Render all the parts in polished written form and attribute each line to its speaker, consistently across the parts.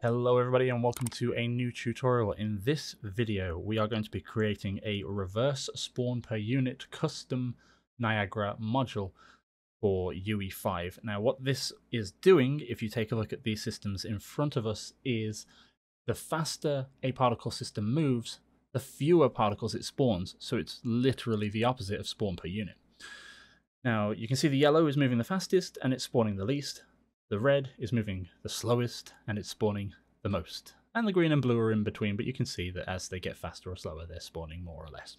Speaker 1: Hello everybody and welcome to a new tutorial. In this video we are going to be creating a reverse spawn per unit custom Niagara module for UE5. Now what this is doing, if you take a look at these systems in front of us, is the faster a particle system moves, the fewer particles it spawns. So it's literally the opposite of spawn per unit. Now you can see the yellow is moving the fastest and it's spawning the least. The red is moving the slowest and it's spawning the most. And the green and blue are in between, but you can see that as they get faster or slower, they're spawning more or less.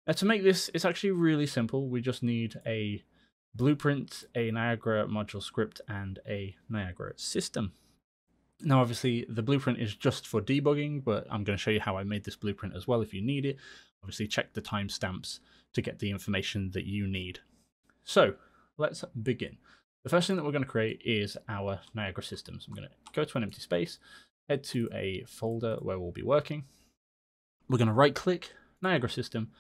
Speaker 1: Now to make this, it's actually really simple. We just need a blueprint, a Niagara module script, and a Niagara system. Now obviously the blueprint is just for debugging, but I'm going to show you how I made this blueprint as well if you need it. Obviously check the timestamps to get the information that you need. So let's begin. The first thing that we're going to create is our Niagara system. So I'm going to go to an empty space, head to a folder where we'll be working. We're going to right click Niagara system,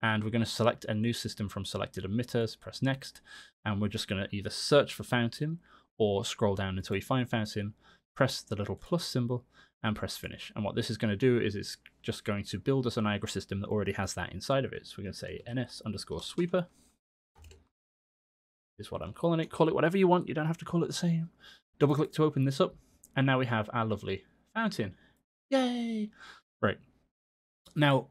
Speaker 1: and we're going to select a new system from selected emitters, press next, and we're just going to either search for fountain or scroll down until you find fountain, press the little plus symbol and press finish. And what this is going to do is it's just going to build us a Niagara system that already has that inside of it. So we're going to say ns_sweeper. Is what I'm calling it. Call it whatever you want. You don't have to call it the same. Double click to open this up. And now we have our lovely fountain. Yay! Right. Now,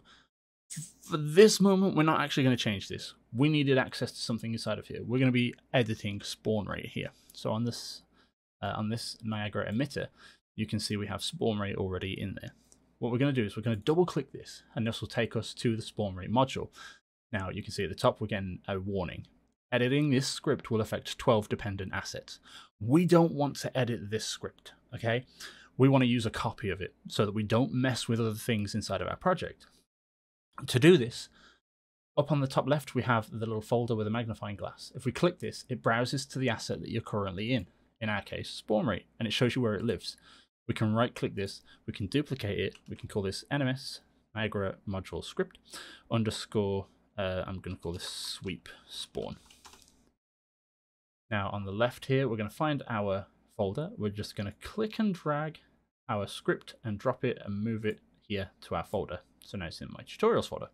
Speaker 1: for this moment, we're not actually going to change this. We needed access to something inside of here. We're going to be editing spawn rate here. So on this Niagara emitter, you can see we have spawn rate already in there. What we're going to do is we're going to double click this, and this will take us to the spawn rate module. Now you can see at the top we're getting a warning. Editing this script will affect 12 dependent assets. We don't want to edit this script, okay? We want to use a copy of it so that we don't mess with other things inside of our project. To do this, up on the top left, we have the little folder with a magnifying glass. If we click this, it browses to the asset that you're currently in our case, spawn rate, and it shows you where it lives. We can right click this, we can duplicate it, we can call this NMS, Niagara module script, underscore, I'm going to call this sweep spawn. Now on the left here, we're going to find our folder. We're just going to click and drag our script and drop it and move it here to our folder. So now it's in my tutorials folder.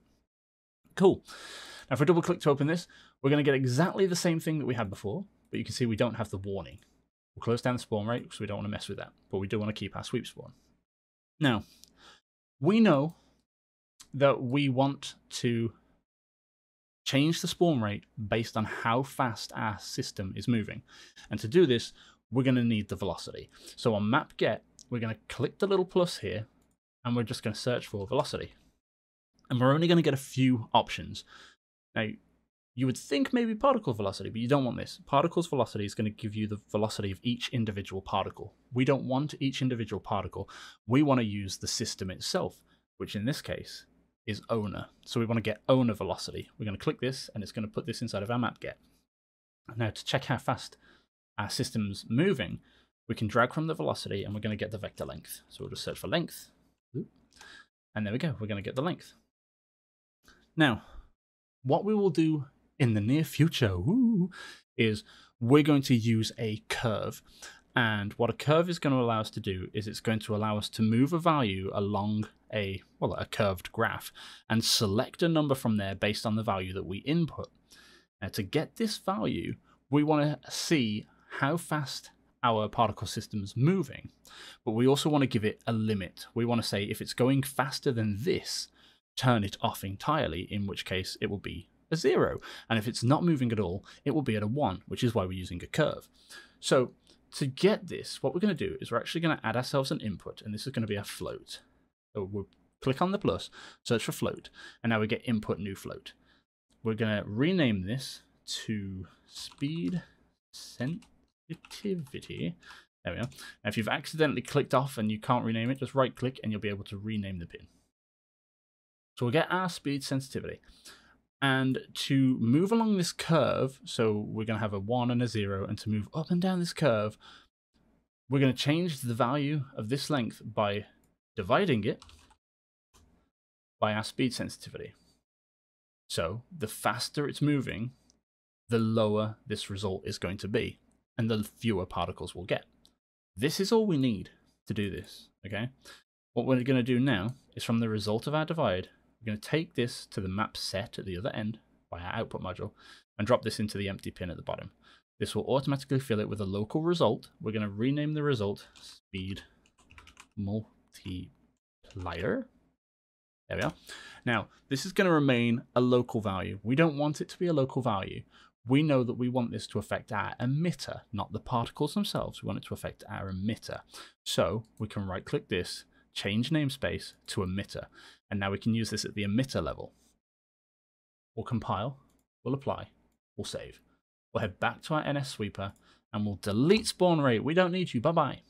Speaker 1: Cool. Now if we double click to open this, we're going to get exactly the same thing that we had before, but you can see we don't have the warning. We'll close down the spawn rate because we don't want to mess with that, but we do want to keep our sweep spawn. Now, we know that we want to change the spawn rate based on how fast our system is moving. And to do this, we're going to need the velocity. So on map get, we're going to click the little plus here, and we're just going to search for velocity. And we're only going to get a few options. Now, you would think maybe particle velocity, but you don't want this. Particle's velocity is going to give you the velocity of each individual particle. We don't want each individual particle. We want to use the system itself, which in this case is owner. So we want to get owner velocity. We're going to click this and it's going to put this inside of our map get. Now to check how fast our system's moving, we can drag from the velocity and we're going to get the vector length. So we'll just search for length. And there we go. We're going to get the length. Now, what we will do in the near future is we're going to use a curve. And what a curve is going to allow us to do is it's going to allow us to move a value along a curved graph and select a number from there based on the value that we input. Now to get this value, we want to see how fast our particle system's moving, but we also want to give it a limit. We want to say if it's going faster than this, turn it off entirely, in which case it will be a 0. And if it's not moving at all, it will be at a 1, which is why we're using a curve. So to get this, what we're going to do is we're actually going to add ourselves an input, and this is going to be a float. So we'll click on the plus, search for float, and now we get input new float. We're going to rename this to speed sensitivity. There we go. Now if you've accidentally clicked off and you can't rename it, just right click and you'll be able to rename the pin. So we'll get our speed sensitivity. And to move along this curve, so we're going to have a 1 and a 0, and to move up and down this curve, we're going to change the value of this length by dividing it by our speed sensitivity. So the faster it's moving, the lower this result is going to be, and the fewer particles we'll get. This is all we need. to do this, okay? What we're going to do now is from the result of our divide, we're going to take this to the map set at the other end by our output module and drop this into the empty pin at the bottom. This will automatically fill it with a local result. We're going to rename the result speed multiplier. There we are. Now, this is going to remain a local value. We don't want it to be a local value. We know that we want this to affect our emitter, not the particles themselves. We want it to affect our emitter. So we can right click this, change namespace to emitter. And now we can use this at the emitter level. We'll compile, we'll apply, we'll save. We'll head back to our NS sweeper and we'll delete spawn rate. We don't need you, bye-bye.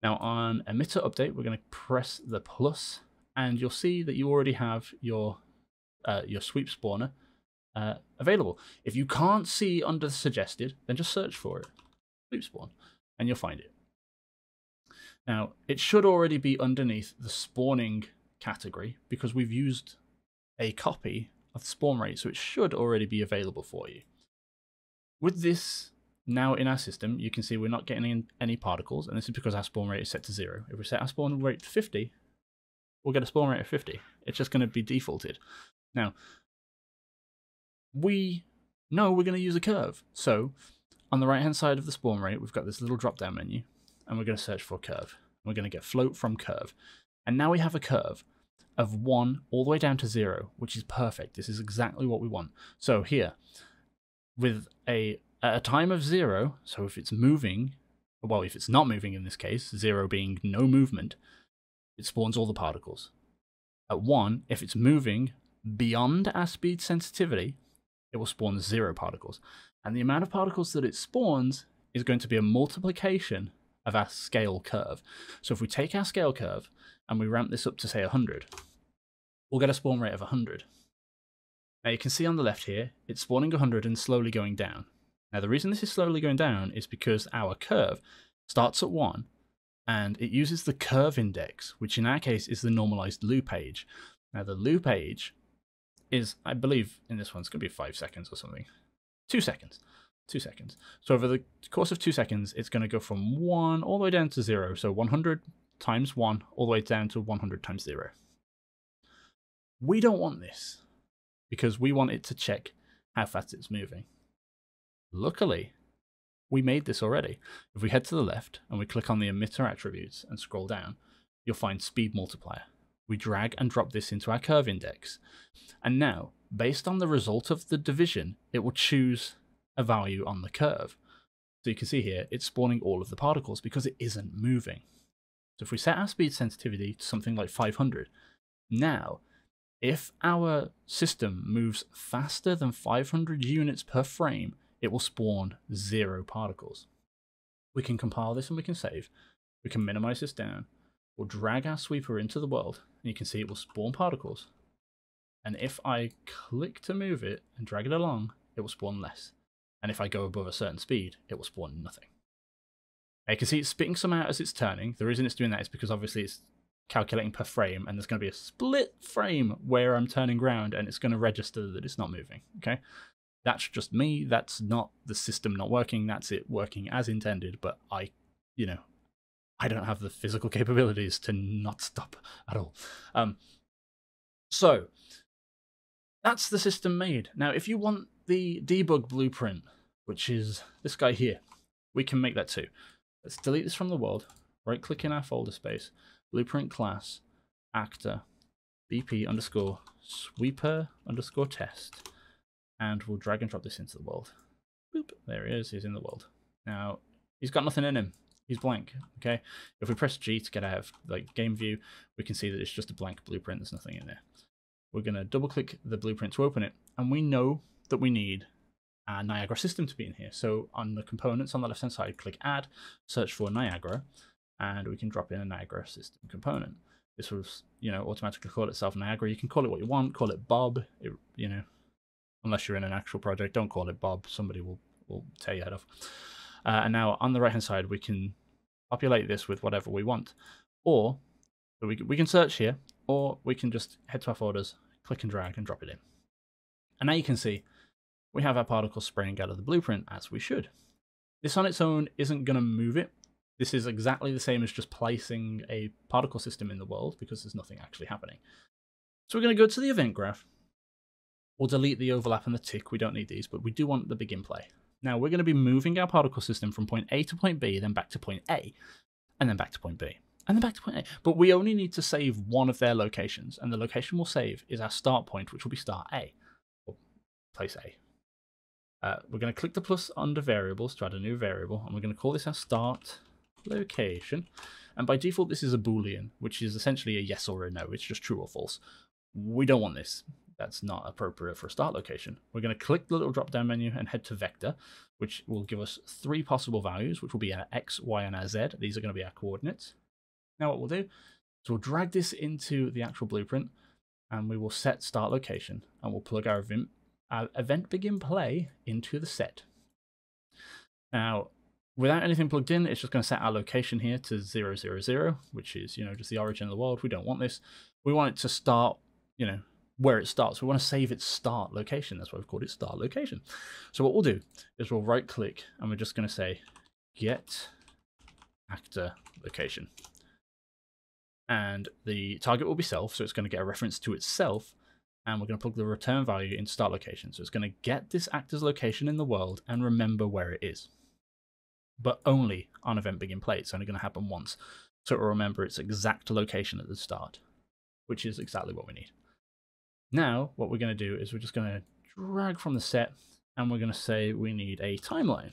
Speaker 1: Now on emitter update, we're going to press the plus and you'll see that you already have your sweep spawner available. If you can't see under the suggested, then just search for it, sweep spawn, and you'll find it. Now, it should already be underneath the spawning category because we've used a copy of the spawn rate, so it should already be available for you. With this now in our system, you can see we're not getting any particles, and this is because our spawn rate is set to 0. If we set our spawn rate to 50, we'll get a spawn rate of 50. It's just going to be defaulted. Now, we know we're going to use a curve. So on the right hand side of the spawn rate, we've got this little drop down menu and we're going to search for curve. We're going to get float from curve. And now we have a curve of 1 all the way down to 0, which is perfect. This is exactly what we want. So here, with at a time of 0, so if it's moving, well, if it's not moving in this case, 0 being no movement, it spawns all the particles. At 1, if it's moving beyond our speed sensitivity, it will spawn 0 particles. And the amount of particles that it spawns is going to be a multiplication of our scale curve. So if we take our scale curve and we ramp this up to say 100, we'll get a spawn rate of 100. Now you can see on the left here, it's spawning 100 and slowly going down. Now the reason this is slowly going down is because our curve starts at 1 and it uses the curve index, which in our case is the normalized loop age. Now the loop age is, I believe in this one, it's going to be 5 seconds or something. 2 seconds. 2 seconds. So over the course of 2 seconds, it's going to go from 1 all the way down to 0. So 100 times 1 all the way down to 100 times 0. We don't want this because we want it to check how fast it's moving. Luckily, we made this already. If we head to the left and we click on the emitter attributes and scroll down, you'll find speed multiplier. We drag and drop this into our curve index. And now, based on the result of the division, it will choose a value on the curve. So you can see here, it's spawning all of the particles because it isn't moving. So if we set our speed sensitivity to something like 500, now, if our system moves faster than 500 units per frame, it will spawn 0 particles. We can compile this and we can save. We can minimize this down. We'll drag our sweeper into the world, and you can see it will spawn particles. And if I click to move it and drag it along, it will spawn less. And if I go above a certain speed, it will spawn nothing. Now you can see it's spitting some out as it's turning. The reason it's doing that is because obviously it's calculating per frame, and there's going to be a split frame where I'm turning around, and it's going to register that it's not moving. Okay, that's just me. That's not the system not working. That's it working as intended. But I don't have the physical capabilities to not stop at all. So that's the system made. Now, if you want the debug blueprint, which is this guy here, we can make that too. Let's delete this from the world. Right click in our folder space, blueprint class, actor, bp underscore sweeper underscore test, and we'll drag and drop this into the world. Boop, there he is, he's in the world. Now, he's got nothing in him. He's blank, okay? If we press G to get out of like game view, we can see that it's just a blank blueprint, there's nothing in there. We're gonna double click the blueprint to open it, and we know that we need our Niagara system to be in here. So on the components on the left-hand side, click add, search for Niagara, and we can drop in a Niagara system component. This will, automatically call itself Niagara. You can call it what you want, call it Bob, unless you're in an actual project, don't call it Bob, somebody will tear your head off. And now on the right hand side, we can populate this with whatever we want. Or we can search here, or we can just head to our folders, click and drag and drop it in. And now you can see we have our particles spraying out of the blueprint as we should. This on its own isn't going to move it. This is exactly the same as just placing a particle system in the world because there's nothing actually happening. So we're going to go to the event graph. We'll delete the overlap and the tick. We don't need these, but we do want the begin play. Now we're going to be moving our particle system from point A to point B, then back to point A, and then back to point B, and then back to point A. But we only need to save one of their locations, and the location we'll save is our start point, which will be start A, or place A. We're going to click the plus under variables to add a new variable, and we're going to call this our start location. And by default, this is a Boolean, which is essentially a yes or a no. It's just true or false. We don't want this. That's not appropriate for a start location. We're going to click the little drop-down menu and head to vector, which will give us 3 possible values, which will be our x, y, and our z. These are going to be our coordinates. Now what we'll do is we'll drag this into the actual blueprint, and we will set start location, and we'll plug our event begin play into the set. Now, without anything plugged in, it's just going to set our location here to 0, 0, 0, which is, just the origin of the world. We don't want this. We want it to start, where it starts. We want to save its start location. That's why we've called it start location. So what we'll do is we'll right click and we're just going to say get actor location. And the target will be self, so it's going to get a reference to itself. And we're going to plug the return value into start location. So it's going to get this actor's location in the world and remember where it is. But only on event begin play. It's only going to happen once. So it will remember its exact location at the start, which is exactly what we need. Now, what we're going to do is we're just going to drag from the set, and we're going to say we need a timeline.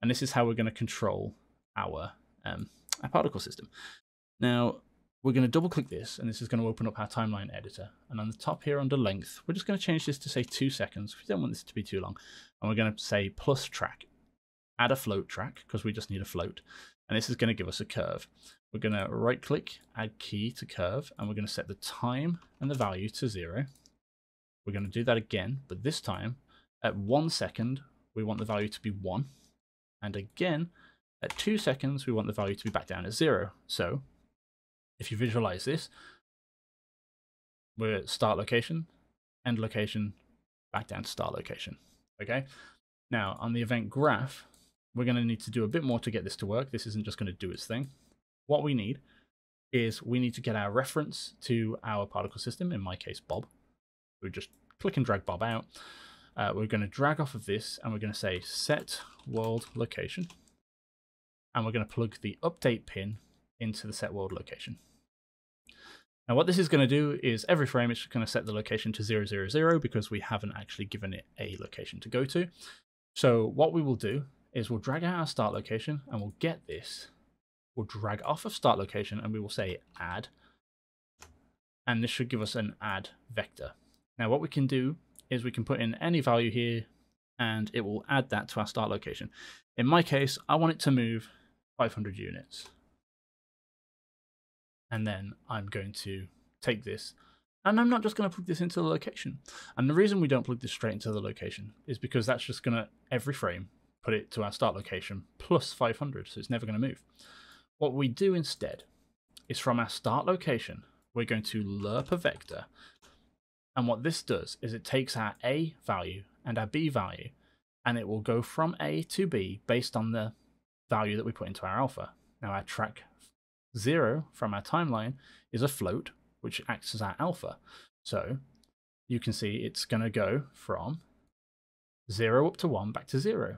Speaker 1: And this is how we're going to control our particle system. Now, we're going to double click this, and this is going to open up our timeline editor. And on the top here under length, we're just going to change this to say 2 seconds. We don't want this to be too long. And we're going to say plus track. Add a float track, because we just need a float. And this is going to give us a curve. We're going to right click, add key to curve, and we're going to set the time and the value to 0. We're going to do that again, but this time at 1 second, we want the value to be 1. And again, at 2 seconds, we want the value to be back down at 0. So if you visualize this, we're at start location, end location, back down to start location. Okay. Now on the event graph, we're going to need to do a bit more to get this to work. This isn't just going to do its thing. What we need is we need to get our reference to our particle system, in my case, Bob. We just click and drag Bob out. We're going to drag off of this, and we're going to say set world location. And we're going to plug the update pin into the set world location. Now what this is going to do is every frame it's just going to set the location to 0, 0, 0 because we haven't actually given it a location to go to. So what we will do is we'll drag out our start location, and we'll get this. We'll drag off of start location, and we will say add. And this should give us an add vector. Now what we can do is we can put in any value here, and it will add that to our start location. In my case, I want it to move 500 units. And then I'm going to take this, and I'm not just going to plug this into the location. And the reason we don't plug this straight into the location is because that's just going to, every frame, put it to our start location plus 500, so it's never going to move. What we do instead is from our start location, we're going to lerp a vector. And what this does is it takes our A value and our B value, and it will go from A to B based on the value that we put into our alpha. Now our track 0 from our timeline is a float, which acts as our alpha. So you can see it's going to go from 0 up to 1 back to 0.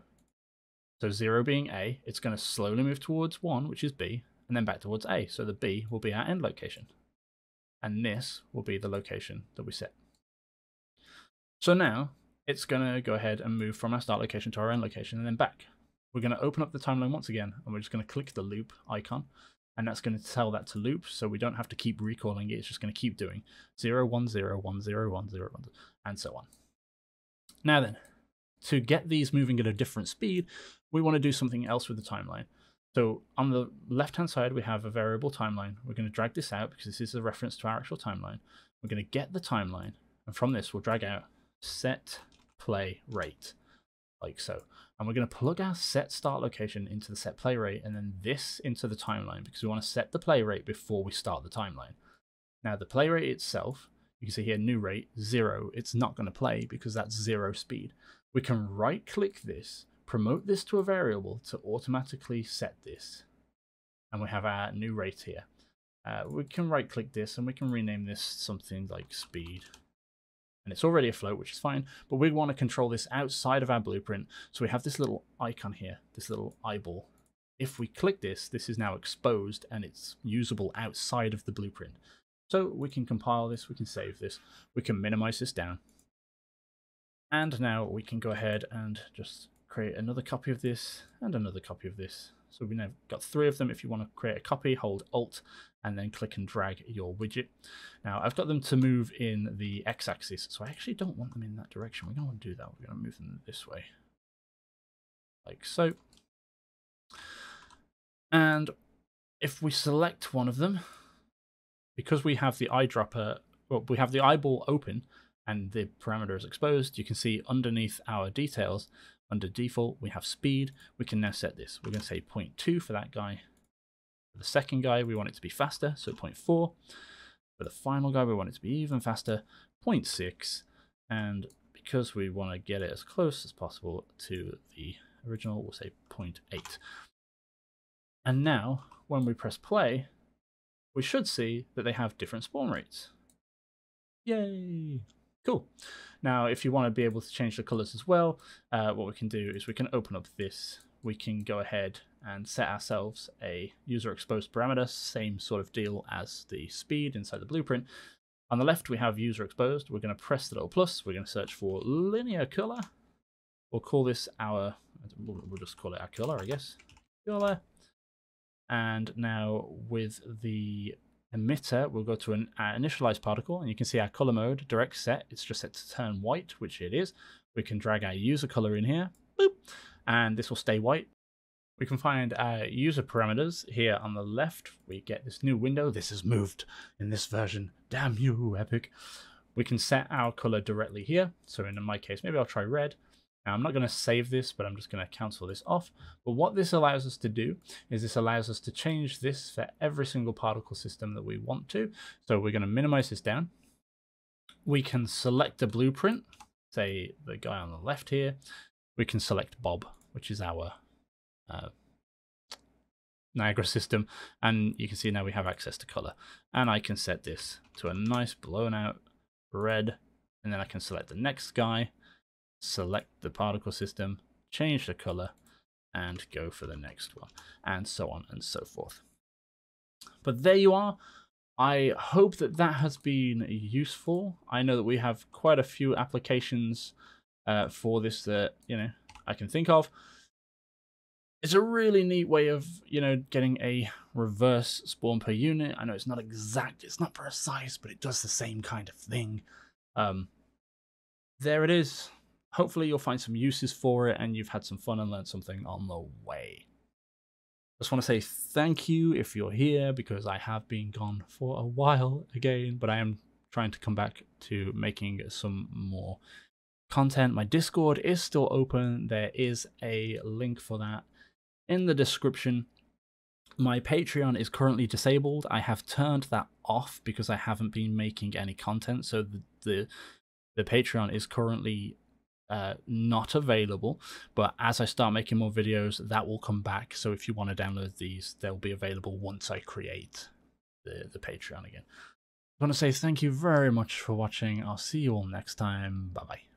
Speaker 1: So 0 being A, it's going to slowly move towards 1, which is B, and then back towards A. So the B will be our end location. And this will be the location that we set. So now it's going to go ahead and move from our start location to our end location and then back. We're going to open up the timeline once again, and we're just going to click the loop icon. And that's going to tell that to loop, so we don't have to keep recalling it. It's just going to keep doing 0, 1, 0, 1, 0, 1, 0, 1, and so on. Now then, to get these moving at a different speed, we want to do something else with the timeline. So on the left-hand side, we have a variable timeline. We're going to drag this out because this is a reference to our actual timeline. We're going to get the timeline, and from this, we'll drag out set play rate, like so. And we're going to plug our set start location into the set play rate, and then this into the timeline, because we want to set the play rate before we start the timeline. Now the play rate itself, you can see here, new rate, 0. It's not going to play because that's 0 speed. We can right click this, promote this to a variable to automatically set this. And we have our new rate here. We can right click this and we can rename this something like speed. And it's already a float, which is fine, but we want to control this outside of our blueprint. So we have this little icon here, this little eyeball. If we click this, this is now exposed and it's usable outside of the blueprint. So we can compile this, we can save this, we can minimize this down. And now we can go ahead and just create another copy of this and another copy of this. So we now got 3 of them. If you want to create a copy, hold Alt and then click and drag your widget. Now I've got them to move in the x-axis, so I actually don't want them in that direction. We don't want to do that. We're going to move them this way, like so. And if we select one of them, because we have the eyedropper, well, we have the eyeball open and the parameter is exposed, you can see underneath our details, under default, we have speed. We can now set this. We're going to say 0.2 for that guy. For the second guy, we want it to be faster, so 0.4. For the final guy, we want it to be even faster, 0.6. And because we want to get it as close as possible to the original, we'll say 0.8. And now, when we press play, we should see that they have different spawn rates. Yay! Cool. Now, if you want to be able to change the colors as well, what we can do is we can open up this. We can go ahead and set ourselves a user exposed parameter, same sort of deal as the speed inside the blueprint. On the left, we have user exposed. We're going to press the little plus. We're going to search for linear color. We'll call this our, we'll just call it our color, I guess. Color. And now with the emitter, we'll go to an initialize particle, and you can see our color mode, direct set, it's just set to turn white, which it is. We can drag our user color in here, boop, and this will stay white. We can find our user parameters here on the left. We get this new window. This is moved in this version. Damn you, Epic. We can set our color directly here. So in my case, maybe I'll try red. Now, I'm not going to save this, but I'm just going to cancel this off. But what this allows us to do is this allows us to change this for every single particle system that we want to. So we're going to minimize this down. We can select a blueprint, say the guy on the left here. We can select Bob, which is our Niagara system. And you can see now we have access to color. And I can set this to a nice blown out red. And then I can select the next guy, select the particle system, change the color, and go for the next one, and so on and so forth. But there you are. I hope that that has been useful. I know that we have quite a few applications for this that, you know, I can think of. It's a really neat way of, you know, getting a reverse spawn per unit. I know it's not exact, it's not precise, but it does the same kind of thing. There it is. Hopefully you'll find some uses for it and you've had some fun and learned something on the way. Just want to say thank you if you're here, because I have been gone for a while again, but I am trying to come back to making some more content. My Discord is still open. There is a link for that in the description. My Patreon is currently disabled. I have turned that off because I haven't been making any content, so the Patreon is currently not available, but as I start making more videos, that will come back. So if you want to download these, they'll be available once I create the Patreon again. I want to say thank you very much for watching. I'll see you all next time. Bye bye.